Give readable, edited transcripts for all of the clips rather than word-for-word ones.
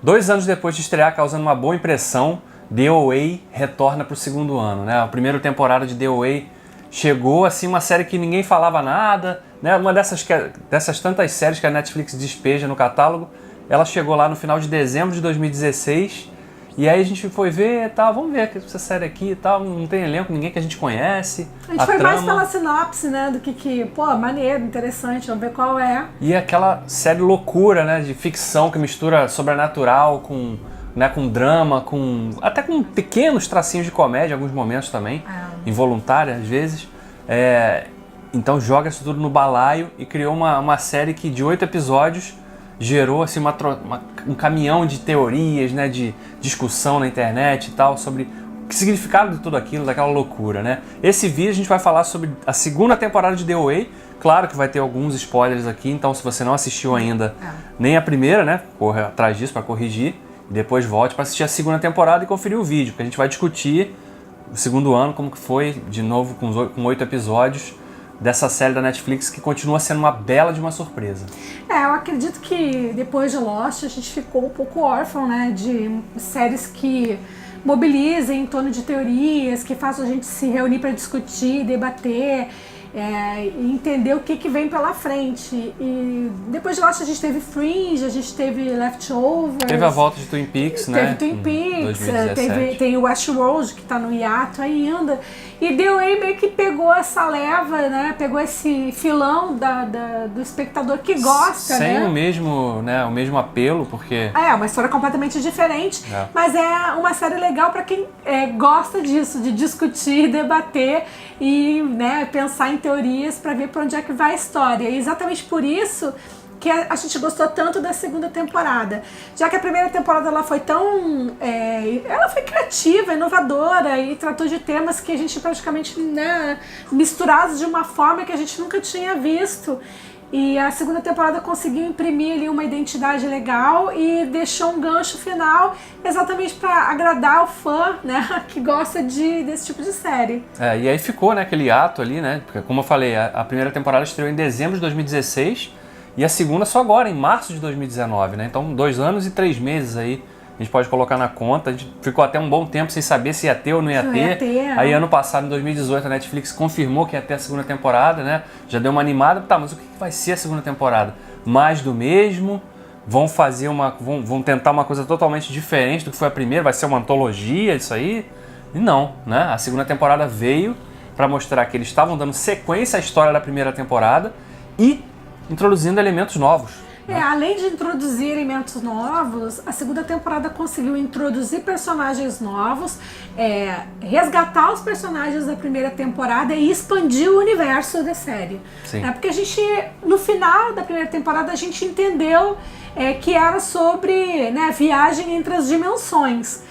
2 anos depois de estrear, causando uma boa impressão, The OA retorna para o segundo ano, né? A primeira temporada de The OA chegou, assim, uma série que ninguém falava nada, né? Uma dessas tantas séries que a Netflix despeja no catálogo, ela chegou lá no final de dezembro de 2016, e aí a gente foi ver e tal, vamos ver essa série aqui e tal, não tem elenco, ninguém que a gente conhece. A gente foi mais pela sinopse, né, do que pô, maneiro, interessante, vamos ver qual é. E aquela série loucura, né, de ficção que mistura sobrenatural com drama, até com pequenos tracinhos de comédia em alguns momentos também, involuntária às vezes. Então joga isso tudo no balaio e criou uma série que de 8 episódios gerou assim, um caminhão de teorias, né, de discussão na internet e tal, sobre o significado de tudo aquilo, daquela loucura, né? Esse vídeo a gente vai falar sobre a segunda temporada de The OA, claro que vai ter alguns spoilers aqui, então se você não assistiu ainda nem a primeira, né, corre atrás disso para corrigir, e depois volte para assistir a segunda temporada e conferir o vídeo, porque a gente vai discutir o segundo ano, como que foi, de novo, com 8 episódios, dessa série da Netflix que continua sendo uma bela de uma surpresa. Eu acredito que depois de Lost a gente ficou um pouco órfão, né, de séries que mobilizem em torno de teorias, que façam a gente se reunir para discutir, debater, e entender o que vem pela frente. E depois de Lost a gente teve Fringe, a gente teve Leftovers. Teve a volta de Twin Peaks, né? Teve Twin Peaks, tem o Westworld que está no hiato ainda. E The OA meio que pegou essa leva, né? Pegou esse filão do espectador que gosta, sem né? o mesmo apelo, porque... É uma história completamente diferente, mas é uma série legal para quem gosta disso, de discutir, debater e, né, pensar em teorias para ver para onde é que vai a história. E exatamente por isso que a gente gostou tanto da segunda temporada. Já que a primeira temporada ela foi tão... ela foi criativa, inovadora e tratou de temas que a gente praticamente, né, misturados de uma forma que a gente nunca tinha visto. E a segunda temporada conseguiu imprimir ali uma identidade legal e deixou um gancho final exatamente para agradar o fã, né, que gosta desse tipo de série. E aí ficou, né, aquele ato ali, né? Porque, como eu falei, a primeira temporada estreou em dezembro de 2016 e a segunda só agora, em março de 2019, né? Então 2 anos e 3 meses aí, a gente pode colocar na conta. A gente ficou até um bom tempo sem saber se ia ter ou não ia ter. Aí ano passado, em 2018, a Netflix confirmou que ia ter a segunda temporada, né? Já deu uma animada. Tá, mas o que vai ser a segunda temporada? Mais do mesmo? Vão vão tentar uma coisa totalmente diferente do que foi a primeira? Vai ser uma antologia isso aí? E não, né? A segunda temporada veio para mostrar que eles estavam dando sequência à história da primeira temporada e introduzindo elementos novos. Além de introduzir elementos novos, a segunda temporada conseguiu introduzir personagens novos, resgatar os personagens da primeira temporada e expandir o universo da série. Porque a gente, no final da primeira temporada, a gente entendeu que era sobre, né, viagem entre as dimensões.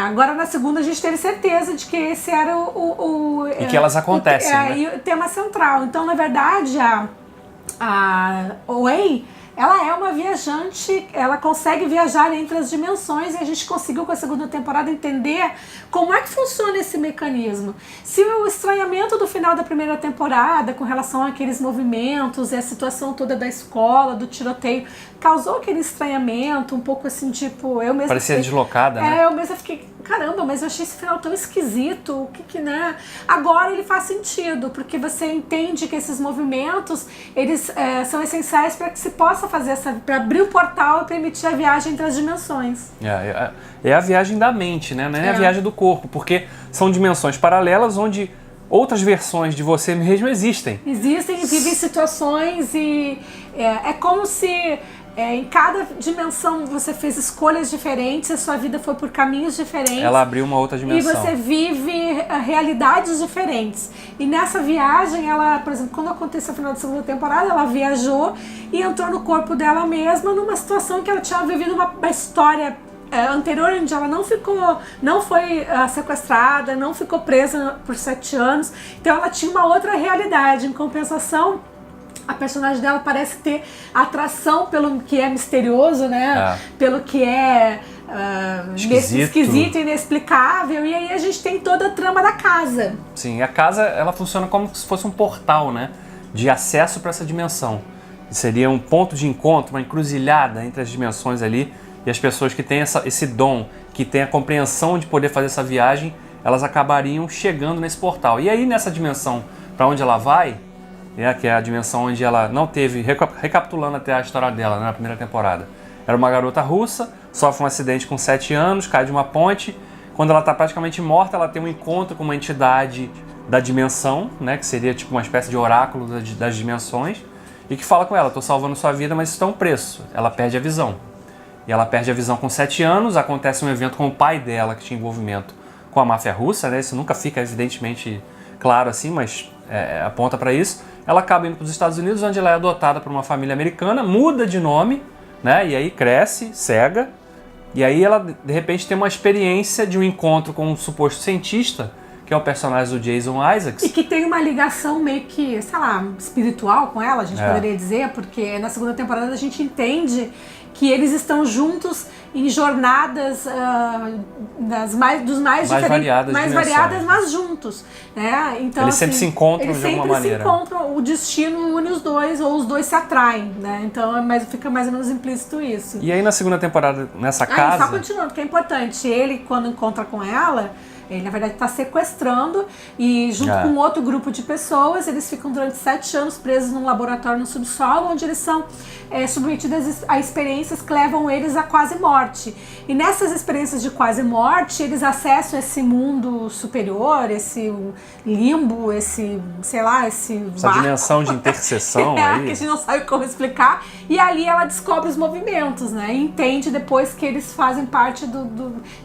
Agora na segunda a gente teve certeza de que esse era e que elas acontecem, né? o tema central. Então, na verdade, a OA, ela é uma viajante, ela consegue viajar entre as dimensões e a gente conseguiu com a segunda temporada entender como é que funciona esse mecanismo. Se o estranhamento do final da primeira temporada com relação àqueles movimentos e a situação toda da escola, do tiroteio, causou aquele estranhamento, um pouco assim, tipo, eu mesma... Parecia deslocada, né? Eu mesma fiquei, caramba, mas eu achei esse final tão esquisito, o que, né? Agora ele faz sentido, porque você entende que esses movimentos, eles são essenciais para que se possa fazer para abrir o portal e permitir a viagem entre as dimensões. É a viagem da mente, né? Não é a viagem do corpo, porque são dimensões paralelas onde outras versões de você mesmo existem. Existem e vivem situações e é como se em cada dimensão você fez escolhas diferentes, a sua vida foi por caminhos diferentes. Ela abriu uma outra dimensão. E você vive realidades diferentes. E nessa viagem, ela, por exemplo, quando aconteceu o final da segunda temporada, ela viajou e entrou no corpo dela mesma numa situação que ela tinha vivido uma história anterior, onde ela não foi sequestrada, não ficou presa por 7 anos. Então ela tinha uma outra realidade. Em compensação, a personagem dela parece ter atração pelo que é misterioso, né? Pelo que é esquisito e inexplicável. E aí a gente tem toda a trama da casa. Sim, a casa ela funciona como se fosse um portal, né? De acesso para essa dimensão. Seria um ponto de encontro, uma encruzilhada entre as dimensões ali, e as pessoas que têm esse dom, que têm a compreensão de poder fazer essa viagem, elas acabariam chegando nesse portal. E aí nessa dimensão para onde ela vai, que é a dimensão onde ela não teve, recapitulando até a história dela, na primeira temporada, era uma garota russa, sofre um acidente com 7 anos, cai de uma ponte, quando ela está praticamente morta, ela tem um encontro com uma entidade da dimensão, né, que seria tipo uma espécie de oráculo das dimensões, e que fala com ela: estou salvando sua vida, mas isso tem um preço. Ela perde a visão. E ela perde a visão com 7 anos, acontece um evento com o pai dela, que tinha envolvimento com a máfia russa, né? Isso nunca fica evidentemente claro assim, mas aponta para isso. Ela acaba indo para os Estados Unidos, onde ela é adotada por uma família americana, muda de nome, né? E aí cresce, cega, e aí ela de repente tem uma experiência de um encontro com um suposto cientista, que é o personagem do Jason Isaacs. E que tem uma ligação meio que, sei lá, espiritual com ela, a gente poderia dizer, porque na segunda temporada a gente entende que eles estão juntos em jornadas mais variadas, mas juntos, né? Então, eles sempre se encontram de alguma maneira. Eles sempre se encontram, o destino une os dois, ou os dois se atraem, né? Então fica mais ou menos implícito isso. E aí na segunda temporada, nessa casa... Só continuando, que é importante, ele quando encontra com ela... Ele, na verdade, está sequestrando e, junto com outro grupo de pessoas, eles ficam durante 7 anos presos num laboratório no subsolo, onde eles são submetidos a experiências que levam eles à quase morte. E nessas experiências de quase morte, eles acessam esse mundo superior, esse limbo, essa dimensão de interseção aí. Que a gente não sabe como explicar. E ali ela descobre os movimentos, né? E entende depois que eles fazem parte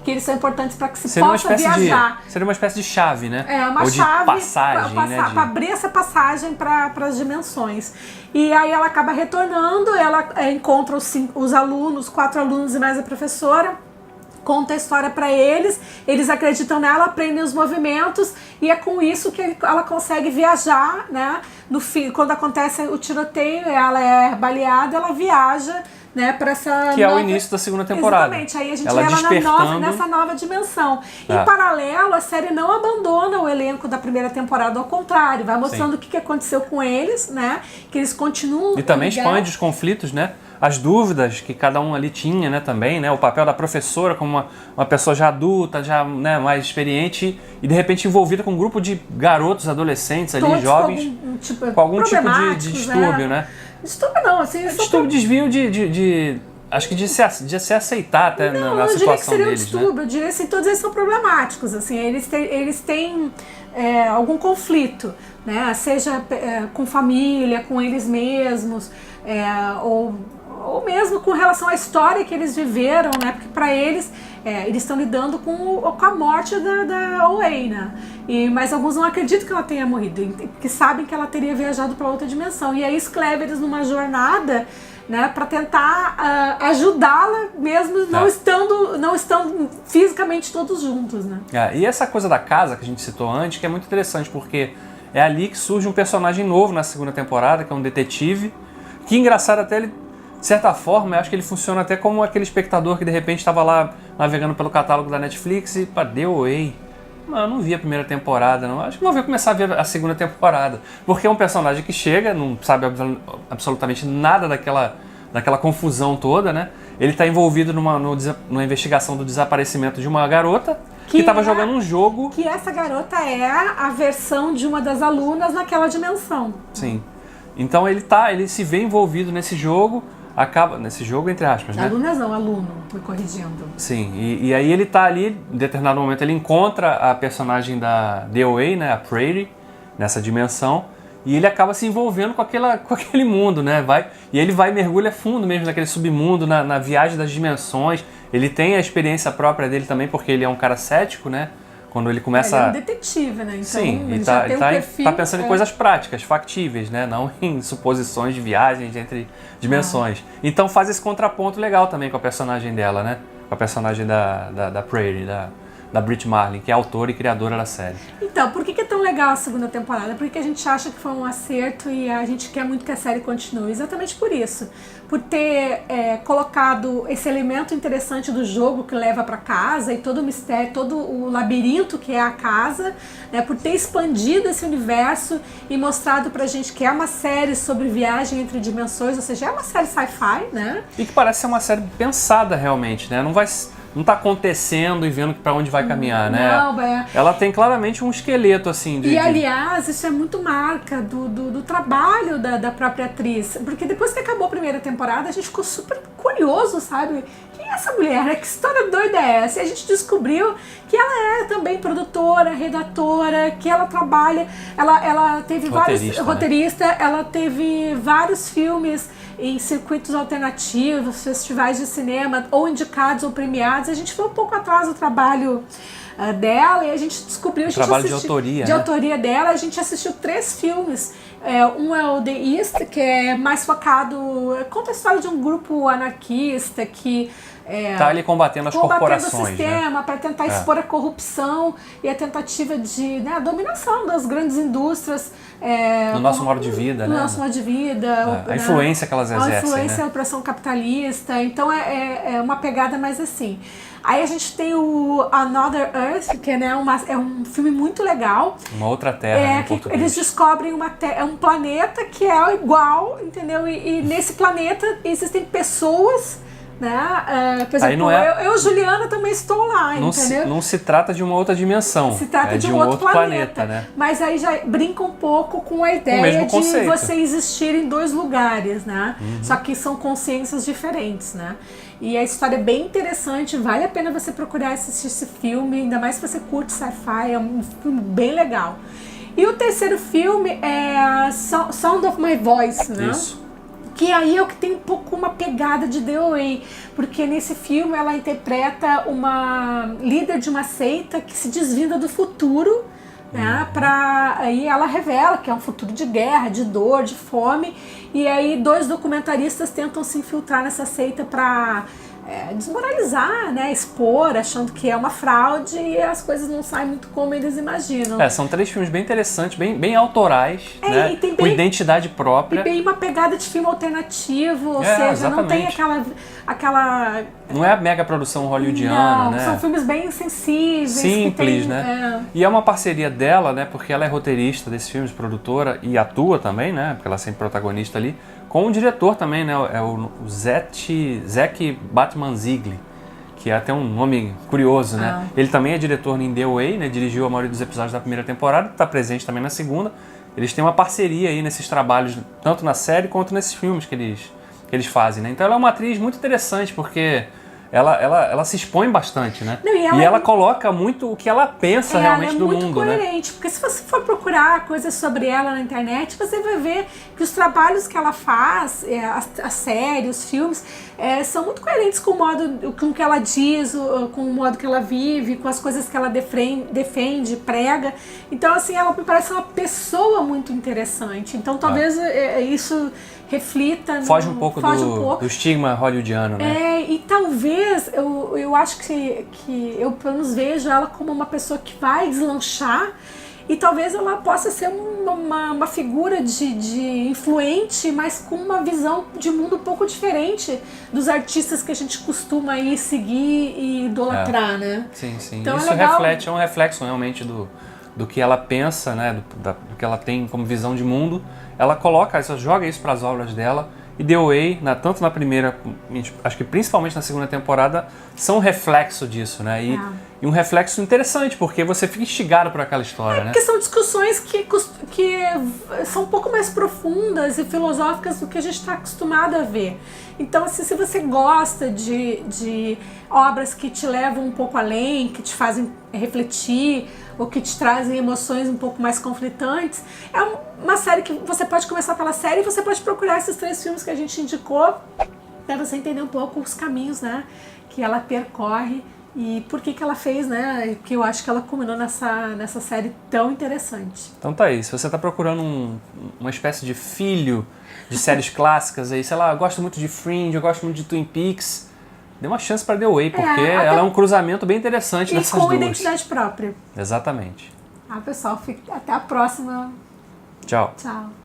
que eles são importantes para que se possa viajar. Seria uma espécie de chave, né? Uma chave de passagem, para abrir essa passagem para as dimensões. E aí ela acaba retornando, ela encontra os alunos, 4 alunos e mais a professora, conta a história para eles, eles acreditam nela, aprendem os movimentos, e é com isso que ela consegue viajar, né? No fim, quando acontece o tiroteio, ela é baleada, ela viaja, né, para essa que é o início da segunda temporada. Exatamente, aí a gente vê ela nessa nova dimensão. Em paralelo, a série não abandona o elenco da primeira temporada, ao contrário, vai mostrando o que aconteceu com eles, né, que eles continuam... E também expande os conflitos, né, as dúvidas que cada um ali tinha, né, também, né, o papel da professora como uma pessoa já adulta, já, né, mais experiente e de repente envolvida com um grupo de garotos, adolescentes ali, todos jovens, com algum tipo de distúrbio, né? Distúrbio não, assim... Distúrbio, desvio acho que de se aceitar até na situação deles, eu diria que seria um distúrbio, eu diria assim, todos eles são problemáticos, assim, eles têm algum conflito, né, seja com família, com eles mesmos, ou mesmo com relação à história que eles viveram, né, porque para eles, eles estão lidando com a morte da Owain, né? Mas alguns não acreditam que ela tenha morrido, porque sabem que ela teria viajado para outra dimensão. E aí isso leva eles numa jornada, né, para tentar ajudá-la, mesmo não estando fisicamente todos juntos, né? E essa coisa da casa que a gente citou antes, que é muito interessante, porque é ali que surge um personagem novo na segunda temporada, que é um detetive, que engraçado até ele, de certa forma, eu acho que ele funciona até como aquele espectador que de repente estava lá navegando pelo catálogo da Netflix e deu away. Eu não vi a primeira temporada, não. Acho que vou começar a ver a segunda temporada. Porque é um personagem que chega, não sabe absolutamente nada daquela confusão toda, né? Ele está envolvido numa investigação do desaparecimento de uma garota que estava jogando um jogo. Que essa garota é a versão de uma das alunas naquela dimensão. Sim. Então ele se vê envolvido nesse jogo. Nesse jogo, entre aspas, né? Alunas não, aluno, me corrigindo. Sim, e aí ele tá ali, em determinado momento ele encontra a personagem da DOA, né, a Prairie, nessa dimensão, e ele acaba se envolvendo com aquele mundo, né, e ele mergulha fundo mesmo naquele submundo, na viagem das dimensões. Ele tem a experiência própria dele também, porque ele é um cara cético, né? Quando ele começa... Ele é um detetive, né? Então, sim, ele já tem um perfil... tá pensando em coisas práticas, factíveis, né? Não em suposições de viagens entre dimensões. Então faz esse contraponto legal também com a personagem dela, né? Com a personagem da Prairie, da Brit Marlin, que é autora e criadora da série. Então, por que é tão legal a segunda temporada? Porque a gente acha que foi um acerto e a gente quer muito que a série continue. Exatamente por isso. Por ter colocado esse elemento interessante do jogo que leva para casa e todo o mistério, todo o labirinto que é a casa, né? Por ter expandido esse universo e mostrado pra gente que é uma série sobre viagem entre dimensões, ou seja, é uma série sci-fi, né? E que parece ser uma série pensada realmente, né? Não tá acontecendo e vendo para onde vai caminhar, né? Não, ela tem claramente um esqueleto, assim. Aliás, isso é muito marca do trabalho da própria atriz. Porque depois que acabou a primeira temporada, a gente ficou super curioso, sabe? Quem é essa mulher? Que história doida é essa? E a gente descobriu que ela é também produtora, redatora, que ela trabalha... Ela teve vários... Roteirista, né? Ela teve vários filmes em circuitos alternativos, festivais de cinema, ou indicados ou premiados. A gente foi um pouco atrás do trabalho dela e a gente descobriu... Trabalho de autoria, de autoria dela. A gente assistiu 3 filmes. Um é o The East, que é mais focado... Conta a história de um grupo anarquista que... tá ali combatendo as corporações, o sistema, né? Para tentar expor a corrupção e a tentativa de a dominação das grandes indústrias no nosso modo de vida, no né? nosso modo de vida, a influência que elas exercem, a influência, né? a opressão capitalista. Então é uma pegada mais assim. Aí a gente tem o Another Earth, que é um filme muito legal. Uma outra terra, em português. Eles descobrem um planeta que é igual, entendeu? E nesse planeta existem pessoas, né? Por exemplo, eu, Juliana, também estou lá, entendeu? Não se trata de uma outra dimensão. Se trata de um outro planeta, né? Mas aí já brinca um pouco com a ideia de você existir em 2 lugares, né? Só que são consciências diferentes, né? E a história é bem interessante, vale a pena você procurar assistir esse filme, ainda mais se você curte sci-fi, é um filme bem legal. E o terceiro filme é Sound of My Voice, né? Isso. Que aí é o que tem um pouco uma pegada de DOA, porque nesse filme ela interpreta uma líder de uma seita que se desvinda do futuro, né? Aí ela revela que é um futuro de guerra, de dor, de fome, e aí 2 documentaristas tentam se infiltrar nessa seita para desmoralizar, né? Expor, achando que é uma fraude, e as coisas não saem muito como eles imaginam. São 3 filmes bem interessantes, bem autorais, né? E tem com identidade própria. E bem uma pegada de filme alternativo, ou seja, exatamente. Não tem aquela... Não é a mega produção hollywoodiana, né? São filmes bem sensíveis. Simples, né? E é uma parceria dela, né? Porque ela é roteirista desses filmes, produtora, e atua também, né? Porque ela é sempre protagonista ali. Com o diretor também, né? É o Zack Batman Ziegler, que é até um nome curioso, né? Ele também é diretor em The Way, né? Dirigiu a maioria dos episódios da primeira temporada, está presente também na segunda. Eles têm uma parceria aí nesses trabalhos, tanto na série quanto nesses filmes que eles fazem, né? Então ela é uma atriz muito interessante, porque ela se expõe bastante, né? E ela coloca muito o que ela pensa realmente do mundo, né? Ela é muito coerente, porque se você for procurar coisas sobre ela na internet, você vai ver que os trabalhos que ela faz, a série, os filmes, são muito coerentes com o modo, com o que ela diz, com o modo que ela vive, com as coisas que ela defende, prega. Então, assim, ela me parece uma pessoa muito interessante. Então, talvez isso reflita... Foge um pouco do estigma hollywoodiano, né? E talvez, eu acho que eu pelo menos vejo ela como uma pessoa que vai deslanchar, e talvez ela possa ser uma figura de influente, mas com uma visão de mundo um pouco diferente dos artistas que a gente costuma aí seguir e idolatrar, né? Sim. Então isso é um reflexo realmente do que ela pensa, né? Do que ela tem como visão de mundo. Ela joga isso para as obras dela. E The Way, tanto na primeira, acho que principalmente na segunda temporada, são um reflexo disso, né? E um reflexo interessante, porque você fica instigado por aquela história, né? Porque são discussões que são um pouco mais profundas e filosóficas do que a gente está acostumado a ver. Então, assim, se você gosta de obras que te levam um pouco além, que te fazem refletir, ou que te trazem emoções um pouco mais conflitantes, é uma série que você pode começar pela série e você pode procurar esses 3 filmes que a gente indicou para você entender um pouco os caminhos, né, que ela percorre e por que ela fez, né, que eu acho que ela culminou nessa série tão interessante. Então tá aí, se você tá procurando uma espécie de filho de séries clássicas aí, sei lá, eu gosto muito de Fringe, eu gosto muito de Twin Peaks, dê uma chance para The Way, porque ela é um cruzamento bem interessante dessas duas. E com identidade própria. Exatamente. Pessoal, até a próxima. Tchau. Tchau.